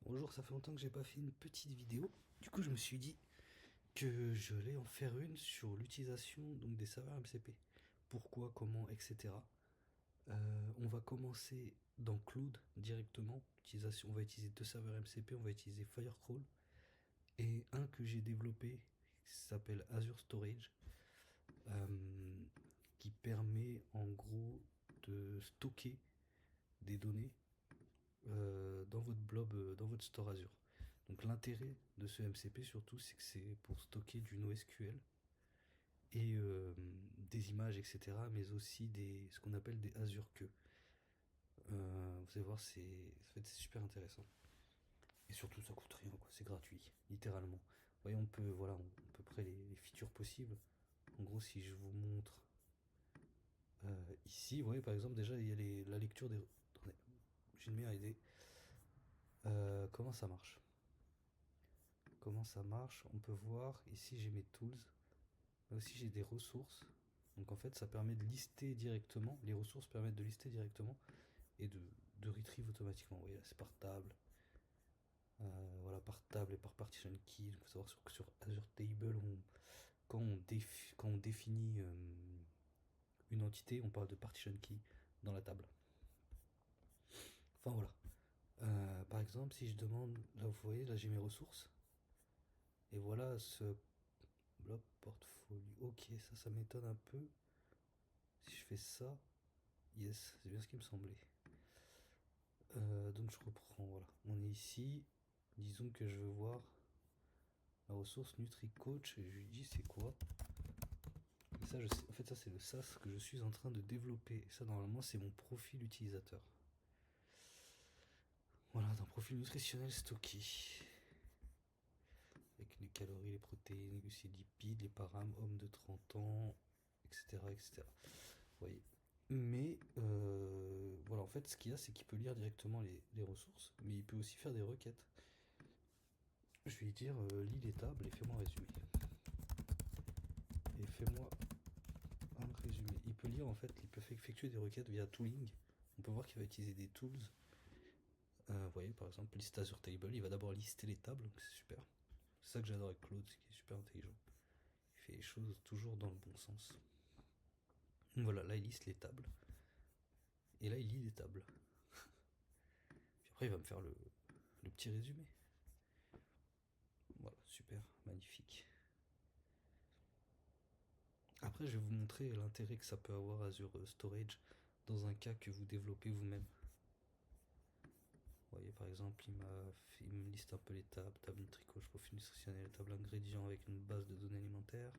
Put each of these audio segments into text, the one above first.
Bonjour, ça fait longtemps que j'ai pas fait une petite vidéo. Du coup, je me suis dit que je vais en faire une sur l'utilisation donc des serveurs MCP. Pourquoi, comment, etc. On va commencer dans Cloud directement. On va utiliser deux serveurs MCP, on va utiliser Firecrawl et un que j'ai développé qui s'appelle Azure Storage, euh, qui permet en gros de stocker des données dans votre blob, dans votre store Azure. Donc l'intérêt de ce MCP surtout, c'est que c'est pour stocker du NoSQL et des images, etc. Mais aussi ce qu'on appelle des Azure Queues. Vous allez voir, en fait, c'est super intéressant. Et surtout, ça coûte rien, quoi. C'est gratuit, littéralement. Vous voyez, on peut, voilà, à peu près les features possibles. En gros, si je vous montre ici, vous voyez, par exemple, déjà, il y a la lecture des. Attendez, j'ai une meilleure idée. Comment ça marche? Comment ça marche? On peut voir, ici j'ai mes tools, là aussi j'ai des ressources. Donc en fait ça permet de lister directement, les ressources permettent de lister directement et de retrieve automatiquement. Vous voyez là c'est par table, voilà par table et par partition key. Il faut savoir que sur Azure Table, quand on définit une entité, on parle de partition key dans la table. Enfin voilà. Par exemple si je demande, là vous voyez, là j'ai mes ressources. Et voilà ce bloc portfolio. Ok, ça m'étonne un peu. Si je fais ça, yes, c'est bien ce qui me semblait. Donc je reprends, voilà. On est ici. Disons que je veux voir la ressource NutriCoach et je lui dis c'est quoi. Et ça, en fait, ça c'est le SaaS que je suis en train de développer. Et ça, normalement, c'est mon profil utilisateur. Voilà, un profil nutritionnel stocké. Avec les calories, les protéines, les glucides, lipides, les paramètres, hommes de 30 ans, etc. etc. Vous voyez. Mais voilà, en fait, ce qu'il y a, c'est qu'il peut lire directement les ressources, mais il peut aussi faire des requêtes. Je vais lui dire lis les tables et fais-moi un résumé. Et fais-moi un résumé. Il peut lire en fait, il peut effectuer des requêtes via tooling. On peut voir qu'il va utiliser des tools. Vous voyez, par exemple, list Azure Table, il va d'abord lister les tables, donc c'est super. C'est ça que j'adore avec Claude, c'est qu'il est super intelligent. Il fait les choses toujours dans le bon sens. Donc voilà, là il liste les tables. Et là il lit les tables. Puis après il va me faire le petit résumé. Voilà, super, magnifique. Après, je vais vous montrer l'intérêt que ça peut avoir Azure Storage dans un cas que vous développez vous-même. Vous voyez, par exemple, il me liste un peu les tables, table NutriCoach, profil nutritionnel, table ingrédients avec une base de données alimentaires,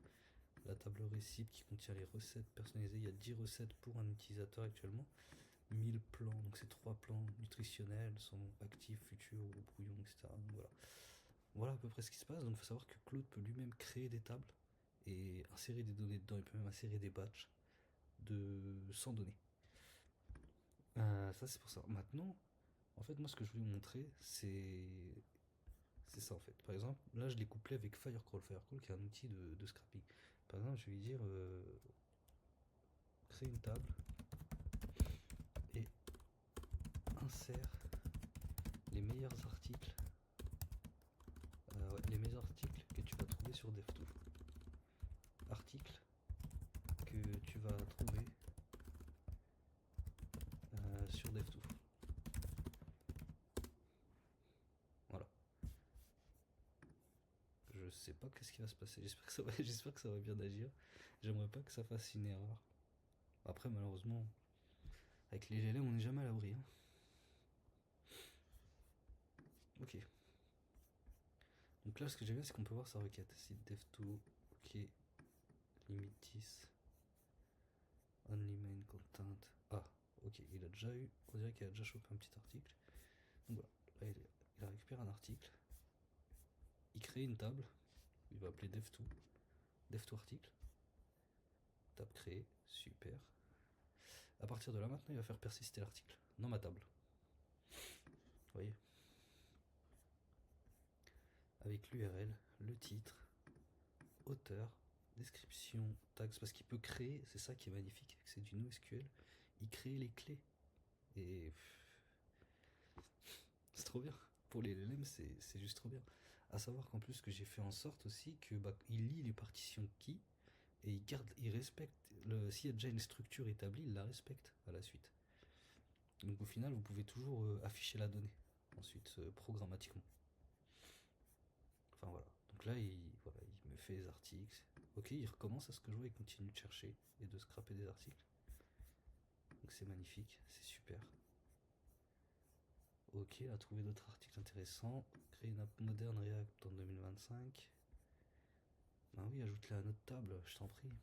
la table récip qui contient les recettes personnalisées. Il y a 10 recettes pour un utilisateur actuellement, 1000 plans, donc c'est 3 plans nutritionnels, sont actifs, futurs, ou brouillon, etc. Donc voilà. Voilà à peu près ce qui se passe. Donc il faut savoir que Claude peut lui-même créer des tables et insérer des données dedans. Il peut même insérer des batchs sans données. Ça c'est pour ça. Maintenant, en fait, moi ce que je voulais vous montrer, c'est ça en fait. Par exemple, là je l'ai couplé avec Firecrawl. Firecrawl qui est un outil de scrapping. Par exemple, je vais lui dire créer une table et insère les meilleurs articles. Ouais, les meilleurs articles que tu vas trouver sur DevTools. Articles que tu vas trouver sur DevTools. Voilà. Je sais pas qu'est-ce qui va se passer. J'espère que ça va bien agir. J'aimerais pas que ça fasse une erreur. Après, malheureusement, avec les GLM, on n'est jamais à l'abri. Hein. Ok. Donc là, ce que j'aime bien, c'est qu'on peut voir sa requête. Site dev2, ok. Limit 10. Only main content. Ah, ok. Il a déjà eu. On dirait qu'il a déjà chopé un petit article. Donc voilà. Là, il a récupéré un article. Il crée une table. Il va appeler dev2. Dev2 article. Table créée. Super. À partir de là, maintenant, il va faire persister l'article dans ma table. Vous voyez, avec l'URL, le titre, auteur, description, tags, parce qu'il peut créer, c'est ça qui est magnifique, c'est du NoSQL, il crée les clés. Et c'est trop bien. Pour les LLM, c'est juste trop bien. À savoir qu'en plus que j'ai fait en sorte aussi que bah, il lit les partitions key et il garde, il respecte. S'il y a déjà une structure établie, il la respecte à la suite. Donc au final, vous pouvez toujours afficher la donnée ensuite programmatiquement. Enfin voilà. Donc là, voilà, il me fait les articles. Ok, il recommence à ce que je vois, il continue de chercher et de scraper des articles. Donc c'est magnifique, c'est super. Ok, il a trouvé d'autres articles intéressants. Créer une app moderne React en 2025. Ah oui, ajoute-la à notre table, je t'en prie.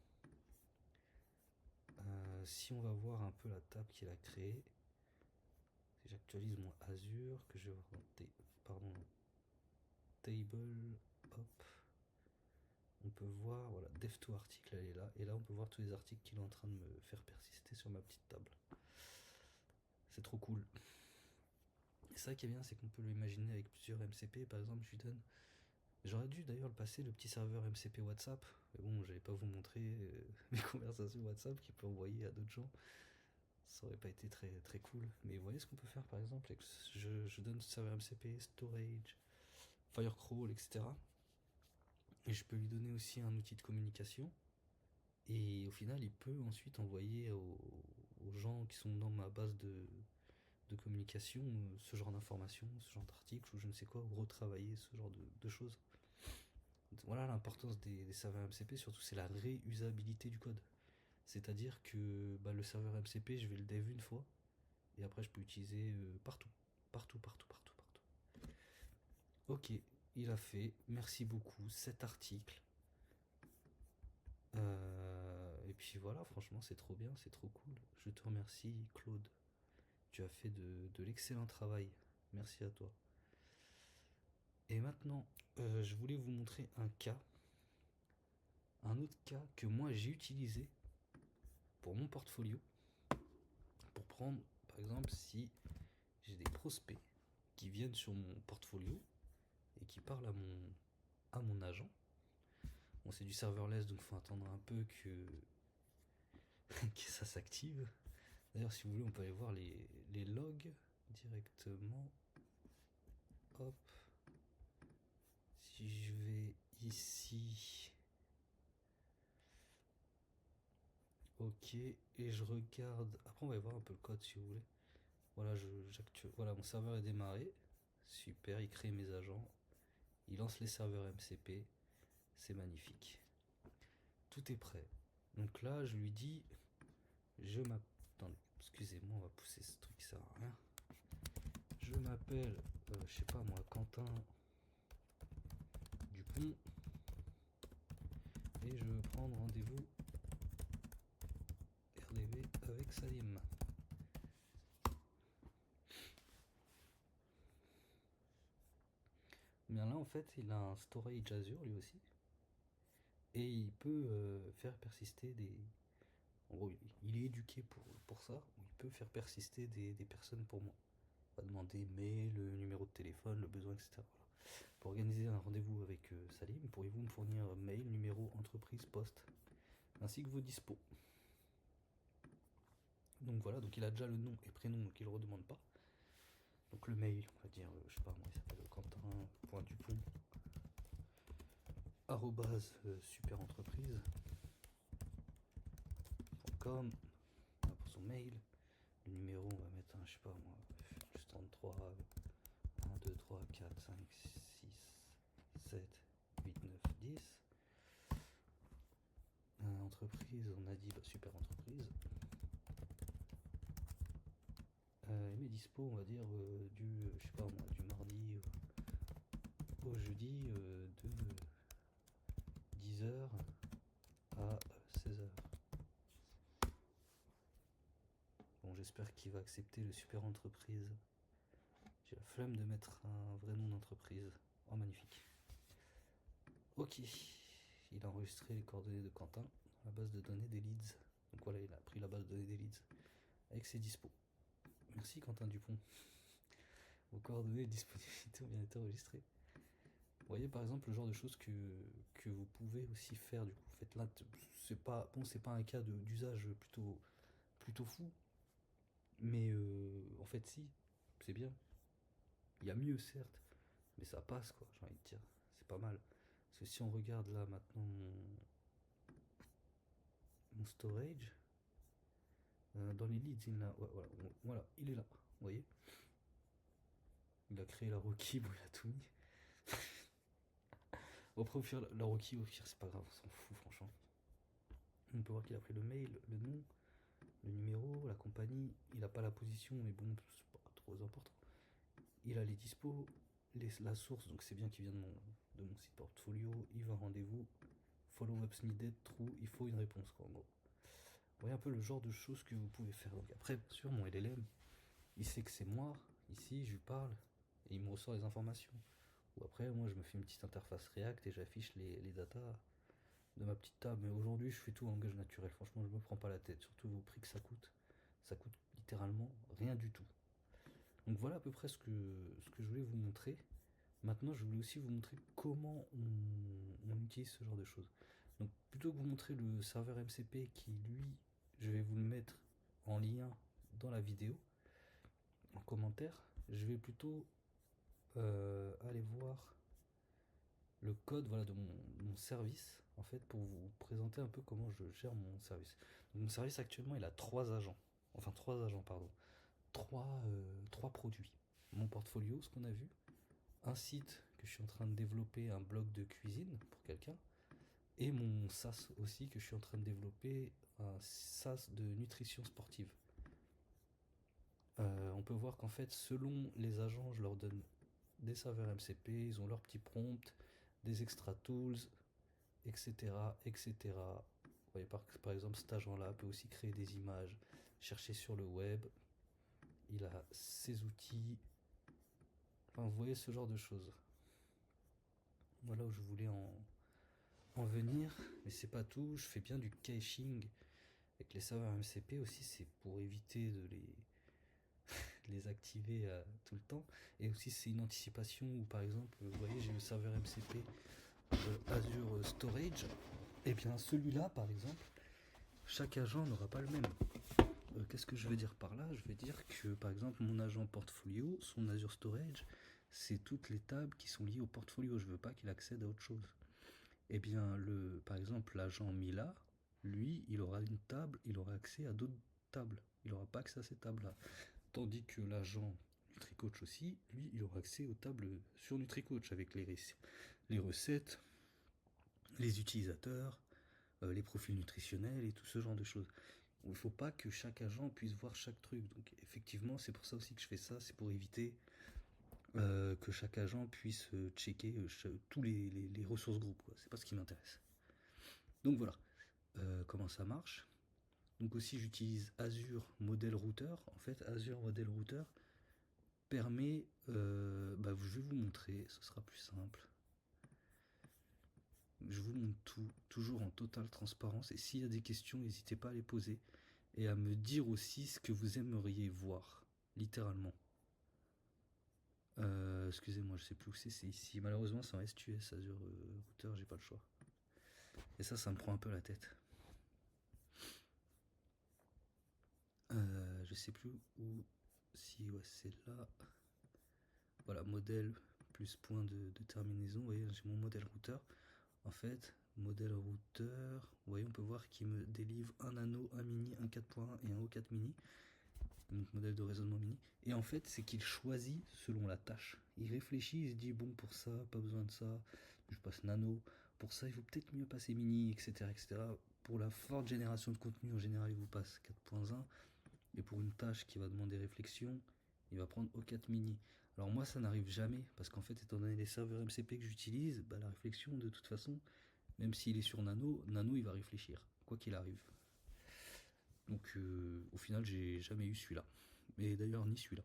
Si on va voir un peu la table qu'il a créée, si j'actualise mon Azure, que je vais voir dans pardon, table, hop, on peut voir, voilà, dev2 article, elle est là, et là on peut voir tous les articles qu'il est en train de me faire persister sur ma petite table. C'est trop cool. Et ça qui est bien, c'est qu'on peut l'imaginer avec plusieurs MCP, par exemple, je lui donne. J'aurais dû d'ailleurs le passer, le petit serveur MCP WhatsApp, mais bon, j'allais pas vous montrer mes conversations WhatsApp qu'il peut envoyer à d'autres gens. Ça aurait pas été très, très cool. Mais vous voyez ce qu'on peut faire par exemple, je donne ce serveur MCP, storage, Firecrawl, etc. Et je peux lui donner aussi un outil de communication. Et au final, il peut ensuite envoyer aux gens qui sont dans ma base de communication ce genre d'informations, ce genre d'articles ou je ne sais quoi, ou retravailler ce genre de choses. Voilà l'importance des serveurs MCP, surtout c'est la réusabilité du code. C'est-à-dire que bah, le serveur MCP, je vais le dev une fois, et après je peux l'utiliser partout. Partout, partout, partout, partout. Ok, il a fait, merci beaucoup, cet article. Et puis voilà, franchement, c'est trop bien, c'est trop cool. Je te remercie, Claude. Tu as fait de l'excellent travail. Merci à toi. Et maintenant, je voulais vous montrer un autre cas que moi j'ai utilisé pour mon portfolio. Pour prendre, par exemple, si j'ai des prospects qui viennent sur mon portfolio et qui parlent à mon agent. Bon, c'est du serverless, donc il faut attendre un peu que ça s'active. D'ailleurs, si vous voulez, on peut aller voir les logs directement. Hop. Si je vais ici. Ok. Et je regarde. Après, on va voir un peu le code si vous voulez. Voilà, voilà, mon serveur est démarré. Super, il crée mes agents. Il lance les serveurs MCP. C'est magnifique. Tout est prêt. Donc là, je lui dis. Attendez, excusez-moi, on va pousser ce truc, ça sert à rien. Je m'appelle, je sais pas moi, Quentin Dupont. Et je veux prendre rendez-vous RDV avec Salim. Bien là, en fait, il a un storage Azure lui aussi. Et il peut faire persister des. En gros, il est éduqué pour ça. Il peut faire persister des personnes pour moi. Il va demander mail, le numéro de téléphone, le besoin, etc. Voilà. Pour organiser un rendez-vous avec Salim, pourriez-vous me fournir mail, numéro, entreprise, poste, ainsi que vos dispos. Donc voilà, donc il a déjà le nom et prénom, donc il ne le redemande pas. Donc le mail, on va dire, je sais pas moi, il s'appelle Quentin.dupont superentreprise.com pour son mail. Le numéro, on va mettre un, je sais pas moi, juste 33 1, 2, 3, 4, 5, 6, 7, 8, 9, 10. Entreprise, on a dit super entreprise. Et mes dispo, on va dire je sais pas moi, du mardi au jeudi de 10h à 16h. Bon, j'espère qu'il va accepter le super entreprise. J'ai la flemme de mettre un vrai nom d'entreprise. Oh, magnifique. Ok, il a enregistré les coordonnées de Quentin dans la base de données des leads. Donc voilà, il a pris la base de données des leads avec ses dispos. Merci Quentin Dupont. Vos coordonnées de disponibilité ont bien été enregistrées. Vous voyez par exemple le genre de choses que vous pouvez aussi faire du coup. En fait là, c'est pas un cas d'usage plutôt fou, mais en fait si, c'est bien. Il y a mieux certes, mais ça passe quoi, j'ai envie de dire. C'est pas mal. Parce que si on regarde là maintenant mon storage, dans les leads, il a, ouais, voilà, il est là, vous voyez. Il a créé la Rocky, bon, il a tout mis. Après, au pire, la Rocky, au pire, c'est pas grave, on s'en fout, franchement. On peut voir qu'il a pris le mail, le nom, le numéro, la compagnie. Il n'a pas la position, mais bon, c'est pas trop important. Il a les dispos, la source, donc c'est bien qu'il vient de mon site portfolio. Il va rendez-vous. Follow-ups needed, true, il faut une réponse, quoi, en gros. Vous voyez un peu le genre de choses que vous pouvez faire. Donc après, bien sûr, mon LLM, il sait que c'est moi, ici, je lui parle, et il me ressort les informations. Ou après, moi, je me fais une petite interface React et j'affiche les datas de ma petite table. Mais aujourd'hui, je fais tout en langage naturel. Franchement, je me prends pas la tête. Surtout au prix que ça coûte. Ça coûte littéralement rien du tout. Donc voilà à peu près ce que je voulais vous montrer. Maintenant, je voulais aussi vous montrer comment on utilise ce genre de choses. Donc plutôt que vous montrer le serveur MCP qui, lui, je vais vous le mettre en lien dans la vidéo, en commentaire, je vais plutôt aller voir le code, voilà, de mon service, en fait, pour vous présenter un peu comment je gère mon service. Donc, mon service actuellement, il a trois agents, pardon, trois produits. Mon portfolio, ce qu'on a vu, un site que je suis en train de développer, un blog de cuisine pour quelqu'un, et mon SaaS aussi que je suis en train de développer, un SaaS de nutrition sportive. On peut voir qu'en fait, selon les agents, je leur donne des serveurs MCP, ils ont leur petit prompt, des extra tools, etc. etc. Vous voyez, par exemple, cet agent-là peut aussi créer des images, chercher sur le web, il a ses outils, enfin, vous voyez ce genre de choses. Voilà où je voulais en venir, mais c'est pas tout, je fais bien du caching avec les serveurs MCP aussi, c'est pour éviter de les activer tout le temps, et aussi c'est une anticipation où par exemple, vous voyez, j'ai le serveur MCP Azure Storage, et bien celui-là par exemple, chaque agent n'aura pas le même. Qu'est-ce que je veux dire par là? Je veux dire que par exemple mon agent portfolio, son Azure Storage, c'est toutes les tables qui sont liées au portfolio, je veux pas qu'il accède à autre chose. Et bien par exemple l'agent Mila, lui, il aura une table, il aura accès à d'autres tables, il n'aura pas accès à ces tables là. Tandis que l'agent NutriCoach aussi, lui, il aura accès aux tables sur NutriCoach avec les recettes, les utilisateurs, les profils nutritionnels et tout ce genre de choses. Il ne faut pas que chaque agent puisse voir chaque truc. Donc effectivement, c'est pour ça aussi que je fais ça, c'est pour éviter que chaque agent puisse checker tous les ressources groupes. C'est pas ce qui m'intéresse. Donc voilà, comment ça marche. Donc aussi j'utilise Azure Model Router. En fait, Azure Model Router permet, je vais vous montrer, ce sera plus simple. Je vous montre tout, toujours en totale transparence, et s'il y a des questions, n'hésitez pas à les poser, et à me dire aussi ce que vous aimeriez voir, littéralement. Excusez-moi, je sais plus où c'est ici. Malheureusement, c'est en STUS, Azure Router, j'ai pas le choix. Et ça me prend un peu la tête. Je sais plus où, si ouais, c'est là. Voilà, modèle plus point de terminaison. Vous voyez, j'ai mon modèle routeur. En fait, modèle routeur, vous voyez, on peut voir qu'il me délivre un nano, un mini, un 4.1 et un O4 mini. Donc modèle de raisonnement mini. Et en fait, c'est qu'il choisit selon la tâche. Il réfléchit, il se dit, bon, pour ça, pas besoin de ça, je passe nano. Pour ça, il faut peut-être mieux passer mini, etc., etc. Pour la forte génération de contenu, en général, il vous passe 4.1. Et pour une tâche qui va demander réflexion, il va prendre O4 mini. Alors moi, ça n'arrive jamais, parce qu'en fait, étant donné les serveurs MCP que j'utilise, la réflexion, de toute façon, même s'il est sur Nano, il va réfléchir, quoi qu'il arrive. Donc au final, j'ai jamais eu celui-là. Mais d'ailleurs, ni celui-là.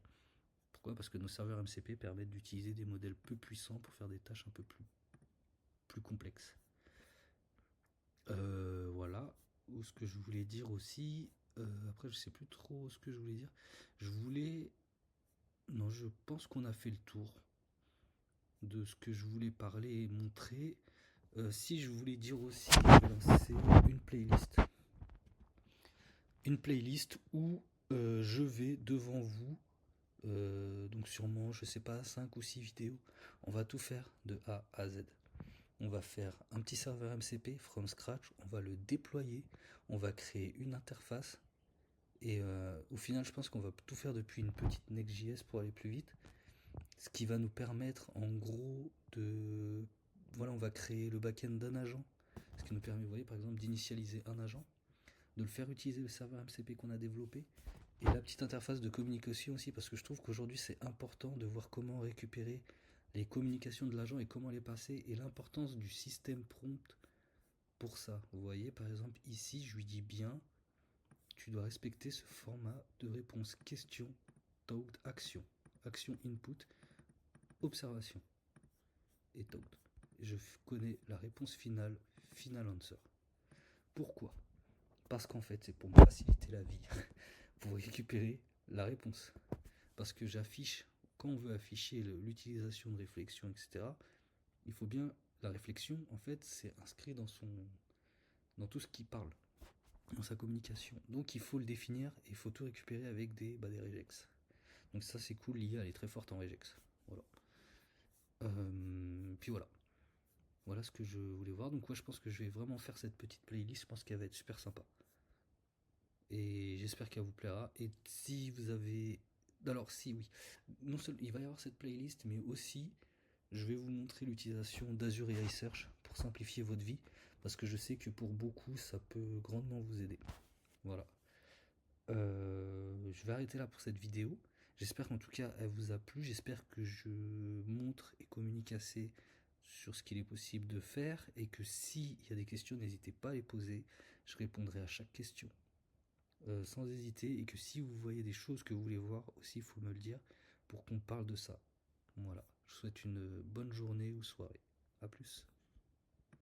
Pourquoi? Parce que nos serveurs MCP permettent d'utiliser des modèles peu puissants pour faire des tâches un peu plus complexes. Voilà. Ou ce que je voulais dire aussi, après je sais plus trop ce que je voulais dire. Non, je pense qu'on a fait le tour de ce que je voulais parler et montrer. Si je voulais dire aussi, je vais lancer une playlist. Une playlist où je vais devant vous Donc sûrement, je sais pas, 5 ou 6 vidéos. On va tout faire de A à Z. On va faire un petit serveur MCP from scratch, on va le déployer, on va créer une interface. Et au final, je pense qu'on va tout faire depuis une petite Next.js pour aller plus vite. Ce qui va nous permettre en gros de... Voilà, on va créer le back-end d'un agent. Ce qui nous permet, vous voyez, par exemple, d'initialiser un agent, de le faire utiliser le serveur MCP qu'on a développé, et la petite interface de communication aussi, parce que je trouve qu'aujourd'hui c'est important de voir comment récupérer les communications de l'agent et comment les passer, et l'importance du système prompt pour ça. Vous voyez, par exemple, ici, je lui dis bien, tu dois respecter ce format de réponse question, talk, action. Action input, observation et talk. Je connais la réponse finale, final answer. Pourquoi? Parce qu'en fait, c'est pour me faciliter la vie, pour récupérer la réponse. Parce que j'affiche, quand on veut afficher l'utilisation de réflexion, etc., il faut bien, la réflexion, en fait, c'est inscrit dans tout ce qui parle, dans sa communication. Donc il faut le définir et il faut tout récupérer avec des regex. Donc ça c'est cool, l'IA elle est très forte en regex. Voilà. Puis voilà. Voilà ce que je voulais voir. Donc ouais, je pense que je vais vraiment faire cette petite playlist. Je pense qu'elle va être super sympa. Et j'espère qu'elle vous plaira. Et si vous avez... Alors si oui, non seulement il va y avoir cette playlist, mais aussi je vais vous montrer l'utilisation d'Azure AI Search pour simplifier votre vie. Parce que je sais que pour beaucoup, ça peut grandement vous aider. Voilà. Je vais arrêter là pour cette vidéo. J'espère qu'en tout cas elle vous a plu. J'espère que je montre et communique assez sur ce qu'il est possible de faire et que s'il y a des questions, n'hésitez pas à les poser. Je répondrai à chaque question sans hésiter, et que si vous voyez des choses que vous voulez voir aussi, il faut me le dire pour qu'on parle de ça. Voilà. Je vous souhaite une bonne journée ou soirée. A plus.